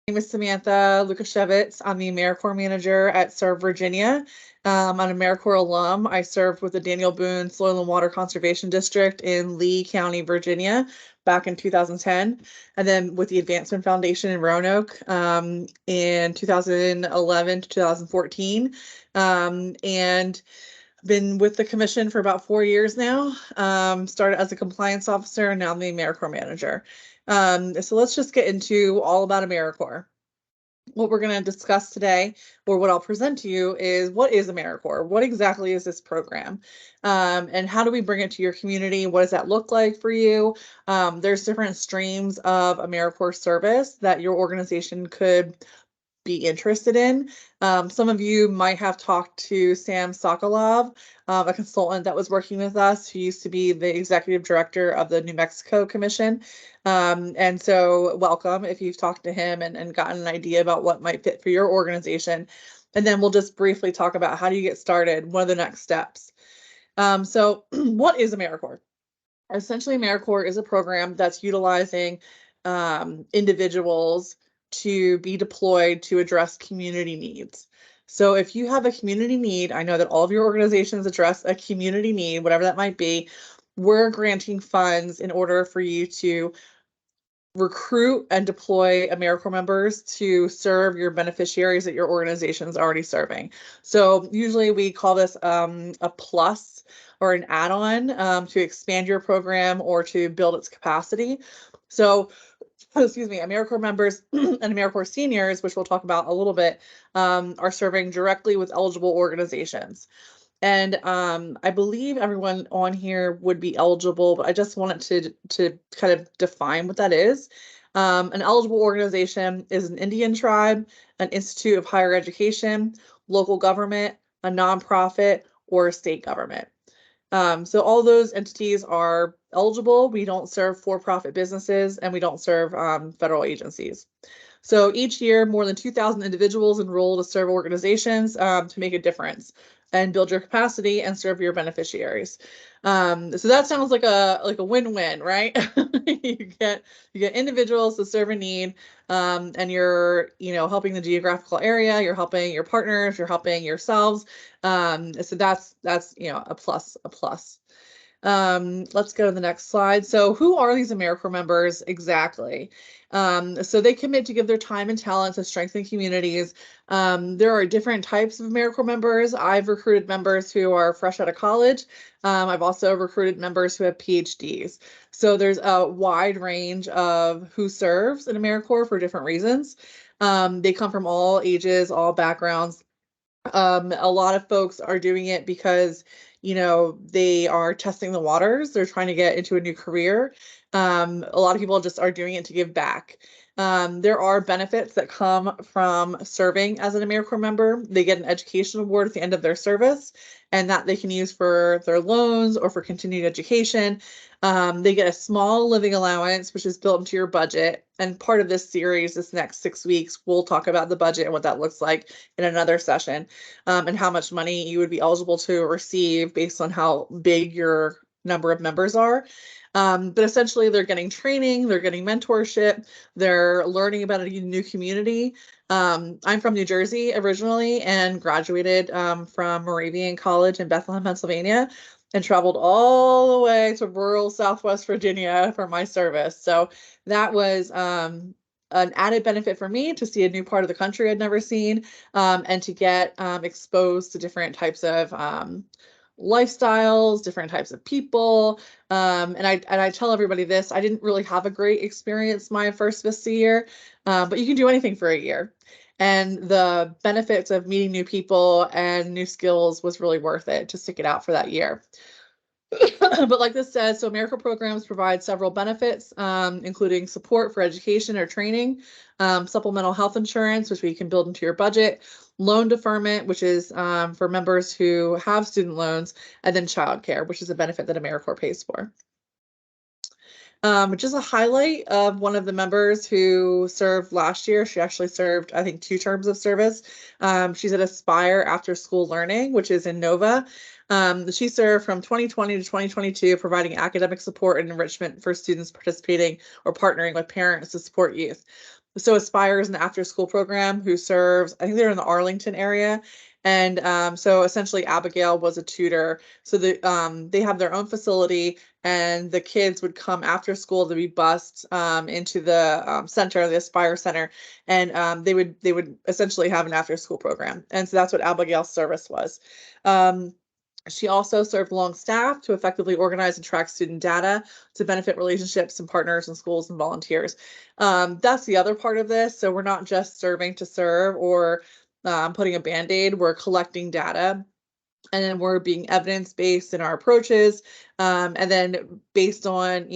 name is Samantha Lukasiewicz. I'm the AmeriCorps manager at Serve Virginia. I'm an AmeriCorps alum. I served with the Daniel Boone Soil and Water Conservation District in Lee County, Virginia, back in 2010, and then with the Advancement Foundation in Roanoke in 2011 to 2014, and been with the commission for about 4 years now. Started as a compliance officer, and now I'm the AmeriCorps manager. So let's just get into all about AmeriCorps. What we're going to discuss today, or what I'll present to you, is what is AmeriCorps? What exactly is this program? And how do we bring it to your community? What does that look like for you? There's different streams of AmeriCorps service that your organization could be interested in. Some of you might have talked to Sam Sokolov, a consultant that was working with us, who used to be the executive director of the New Mexico Commission. And so welcome if you've talked to him and gotten an idea about what might fit for your organization. And then we'll just briefly talk about how do you get started, what are the next steps. So what is AmeriCorps? Essentially, AmeriCorps is a program that's utilizing individuals to be deployed to address community needs. So if you have a community need, I know that all of your organizations address a community need, whatever that might be, we're granting funds in order for you to recruit and deploy AmeriCorps members to serve your beneficiaries that your organization is already serving. So usually we call this a plus or an add-on to expand your program or to build its capacity. So excuse me, AmeriCorps members and AmeriCorps seniors, which we'll talk about a little bit, are serving directly with eligible organizations. And I believe everyone on here would be eligible, but I just wanted to kind of define what that is. An eligible organization is an Indian tribe, an institute of higher education, local government, a nonprofit, or a state government. So all those entities are eligible. We don't serve for-profit businesses, and we don't serve federal agencies. So each year, more than 2,000 individuals enroll to serve organizations to make a difference and build your capacity and serve your beneficiaries. So that sounds like a win-win, right? you get individuals to serve a need, and you're helping the geographical area, you're helping your partners, you're helping yourselves. So that's a plus. Let's go to the next slide. So who are these AmeriCorps members exactly? So they commit to give their time and talent to strengthen communities. There are different types of AmeriCorps members. I've recruited members who are fresh out of college. I've also recruited members who have PhDs. So there's a wide range of who serves in AmeriCorps for different reasons. They come from all ages, all backgrounds. A lot of folks are doing it because they are testing the waters. They're trying to get into a new career. A lot of people just are doing it to give back. There are benefits that come from serving as an AmeriCorps member. They get an education award at the end of their service, and that they can use for their loans or for continued education. They get a small living allowance, which is built into your budget. And part of this series, this next 6 weeks, we'll talk about the budget and what that looks like in another session, and how much money you would be eligible to receive based on how big your number of members are. But essentially, they're getting training, they're getting mentorship, they're learning about a new community. I'm from New Jersey originally and graduated from Moravian College in Bethlehem, Pennsylvania, and traveled all the way to rural Southwest Virginia for my service. So that was an added benefit for me to see a new part of the country I'd never seen, and to get exposed to different types of lifestyles, different types of people. And I tell everybody this, I didn't really have a great experience my first Vista year, but you can do anything for a year. And the benefits of meeting new people and new skills was really worth it to stick it out for that year. But like this says, so AmeriCorps programs provide several benefits, including support for education or training, supplemental health insurance, which we can build into your budget, loan deferment, which is for members who have student loans, and then childcare, which is a benefit that AmeriCorps pays for. Just a highlight of one of the members who served last year. She actually served, I think, 2 terms of service. She's at Aspire After School Learning, which is in Nova. She served from 2020 to 2022, providing academic support and enrichment for students participating or partnering with parents to support youth. So Aspire is an after-school program who serves, I think they're in the Arlington area. And so essentially Abigail was a tutor. So they have their own facility, and the kids would come after school to be bused into the center, the Aspire Center, and they would essentially have an after-school program. And so that's what Abigail's service was. She also served long staff to effectively organize and track student data to benefit relationships and partners in schools and volunteers. That's the other part of this. So we're not just serving to serve or putting a Band-Aid, we're collecting data, and then we're being evidence-based in our approaches. And then based on,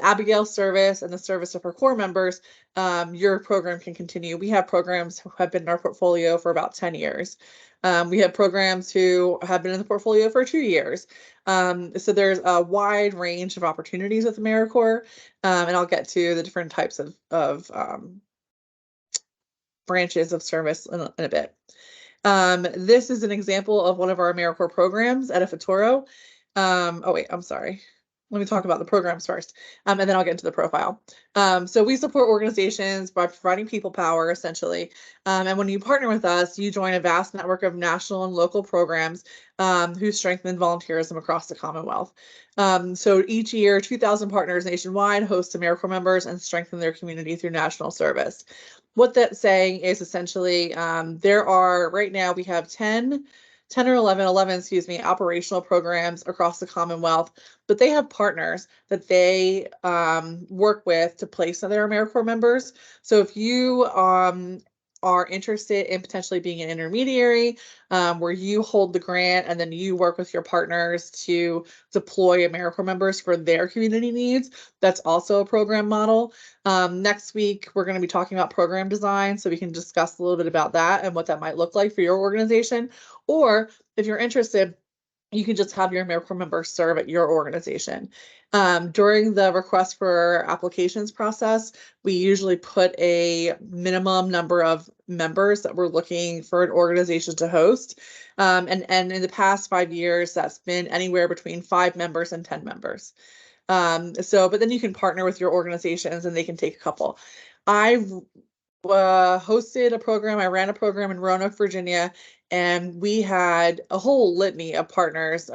Abigail's service and the service of her core members, your program can continue. We have programs who have been in our portfolio for about 10 years. We have programs who have been in the portfolio for 2 years. So there's a wide range of opportunities with AmeriCorps, and I'll get to the different types of branches of service in a bit. This is an example of one of our AmeriCorps programs at Futuro. Oh wait, I'm sorry. Let me talk about the programs first, and then I'll get into the profile. So we support organizations by providing people power, essentially. And when you partner with us, you join a vast network of national and local programs who strengthen volunteerism across the Commonwealth. So each year, 2,000 partners nationwide host AmeriCorps members and strengthen their community through national service. What that's saying is essentially there are, right now, we have 10 or 11, excuse me, operational programs across the Commonwealth, but they have partners that they work with to place their AmeriCorps members. So if you are interested in potentially being an intermediary, where you hold the grant and then you work with your partners to deploy AmeriCorps members for their community needs, that's also a program model. Next week, we're going to be talking about program design, so we can discuss a little bit about that and what that might look like for your organization. Or if you're interested, you can just have your AmeriCorps members serve at your organization. During the request for applications process, we usually put a minimum number of members that we're looking for an organization to host. And in the past 5 years, that's been anywhere between 5 members and 10 members. But then you can partner with your organizations and they can take a couple. I hosted a program, I ran a program in Roanoke, Virginia, and we had a whole litany of partners.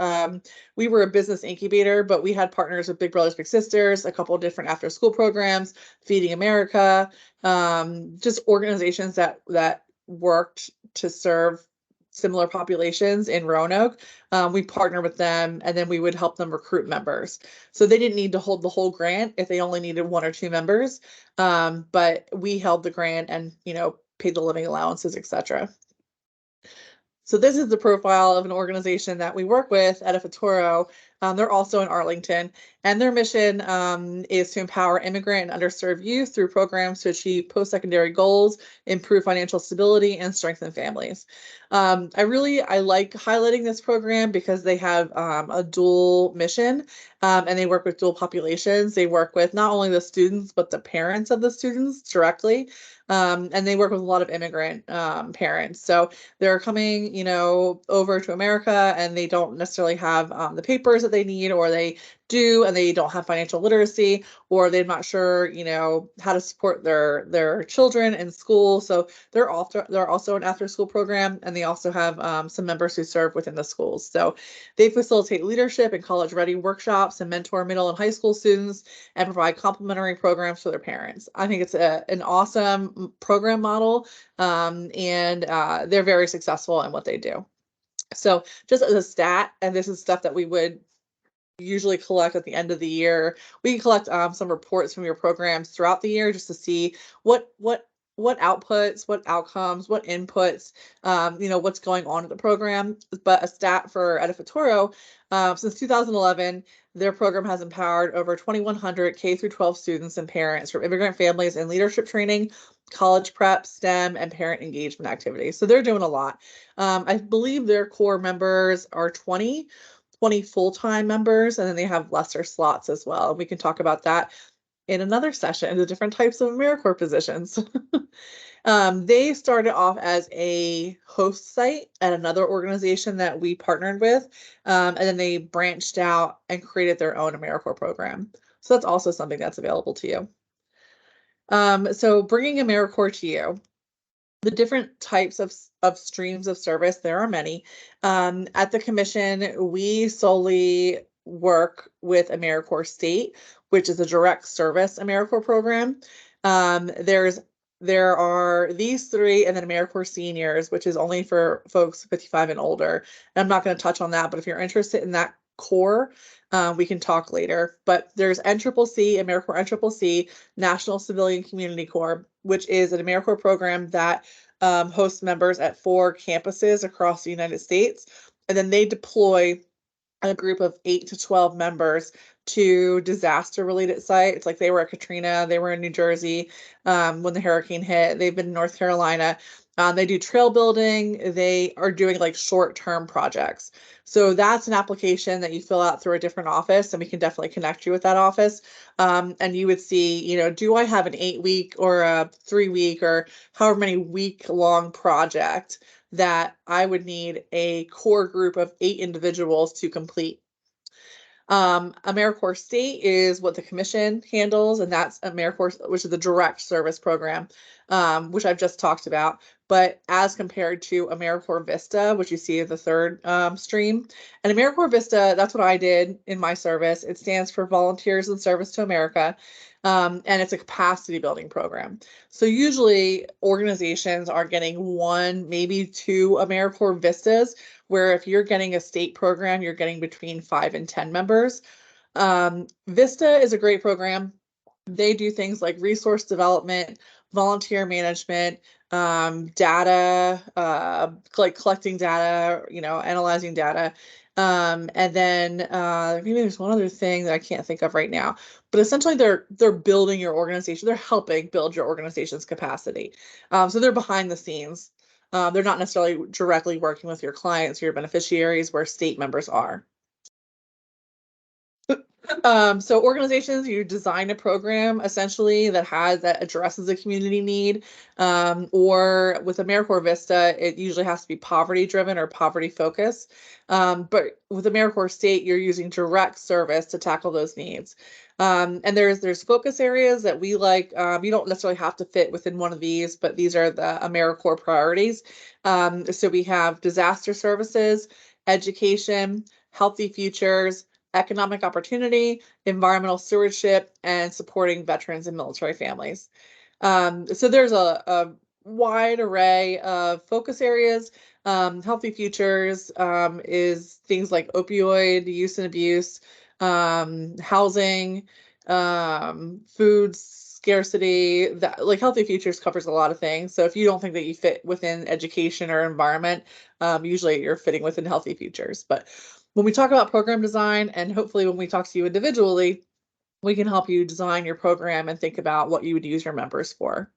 We were a business incubator, but we had partners with Big Brothers Big Sisters, a couple of different after school programs, Feeding America, just organizations that worked to serve similar populations in Roanoke. We partnered with them, and then we would help them recruit members. So they didn't need to hold the whole grant if they only needed 1 or 2 members. But we held the grant and, paid the living allowances, etc. So this is the profile of an organization that we work with at Futuro. They're also in Arlington, and their mission is to empower immigrant and underserved youth through programs to achieve post-secondary goals, improve financial stability, and strengthen families. I like highlighting this program because they have a dual mission, and they work with dual populations. They work with not only the students, but the parents of the students directly. And they work with a lot of immigrant parents. So they're coming, over to America, and they don't necessarily have the papers that they need, or they do and they don't have financial literacy, or they're not sure, how to support their children in school. So they're also an after school program, and they also have some members who serve within the schools. So they facilitate leadership and college ready workshops and mentor middle and high school students and provide complementary programs for their parents. I think it's an awesome program model, and they're very successful in what they do. So just as a stat, and this is stuff that we would usually collect at the end of the year, we can collect some reports from your programs throughout the year just to see what outputs, what outcomes, what inputs, what's going on in the program. But a stat for Futuro, since 2011, their program has empowered over 2,100 K through 12 students and parents from immigrant families in leadership training, college prep, STEM, and parent engagement activities. So they're doing a lot. I believe their core members are 20 full-time members, and then they have lesser slots as well. We can talk about that in another session, the different types of AmeriCorps positions. They started off as a host site at another organization that we partnered with, and then they branched out and created their own AmeriCorps program. So that's also something that's available to you. So bringing AmeriCorps to you, the different types of streams of service, there are many. At the commission, we solely work with AmeriCorps State, which is a direct service AmeriCorps program. There are these three, and then AmeriCorps Seniors, which is only for folks 55 and older. And I'm not going to touch on that, but if you're interested in that core, we can talk later. But there's NCCC, AmeriCorps NCCC, National Civilian Community Corps, which is an AmeriCorps program that hosts members at 4 campuses across the United States. And then they deploy a group of 8 to 12 members to disaster related sites. Like they were at Katrina, they were in New Jersey when the hurricane hit, they've been in North Carolina. They do trail building, they are doing like short-term projects. So that's an application that you fill out through a different office, and we can definitely connect you with that office. And you would see, do I have an 8-week or a 3-week or however many week-long project that I would need a core group of 8 individuals to complete. AmeriCorps State is what the commission handles, and that's AmeriCorps, which is the direct service program, which I've just talked about. But as compared to AmeriCorps Vista, which you see as the third stream, and AmeriCorps Vista, that's what I did in my service. It stands for Volunteers in Service to America. And it's a capacity building program. So usually organizations are getting 1, maybe 2 AmeriCorps Vistas, where if you're getting a state program, you're getting between 5 and 10 members. Vista is a great program. They do things like resource development, volunteer management, data, like collecting data, analyzing data. And then maybe there's one other thing that I can't think of right now, but essentially they're building your organization. They're helping build your organization's capacity. So they're behind the scenes. They're not necessarily directly working with your clients, your beneficiaries, where state members are. So organizations, you design a program essentially that addresses a community need, or with AmeriCorps Vista, it usually has to be poverty driven or poverty focused. But with AmeriCorps State, you're using direct service to tackle those needs. And there's focus areas that we like. You don't necessarily have to fit within one of these, but these are the AmeriCorps priorities. So we have disaster services, education, healthy futures, economic opportunity, environmental stewardship, and supporting veterans and military families. So there's a wide array of focus areas. Healthy futures is things like opioid use and abuse, housing, food scarcity. That, like, healthy futures covers a lot of things. So if you don't think that you fit within education or environment, usually you're fitting within healthy futures. But when we talk about program design, and hopefully when we talk to you individually, we can help you design your program and think about what you would use your members for.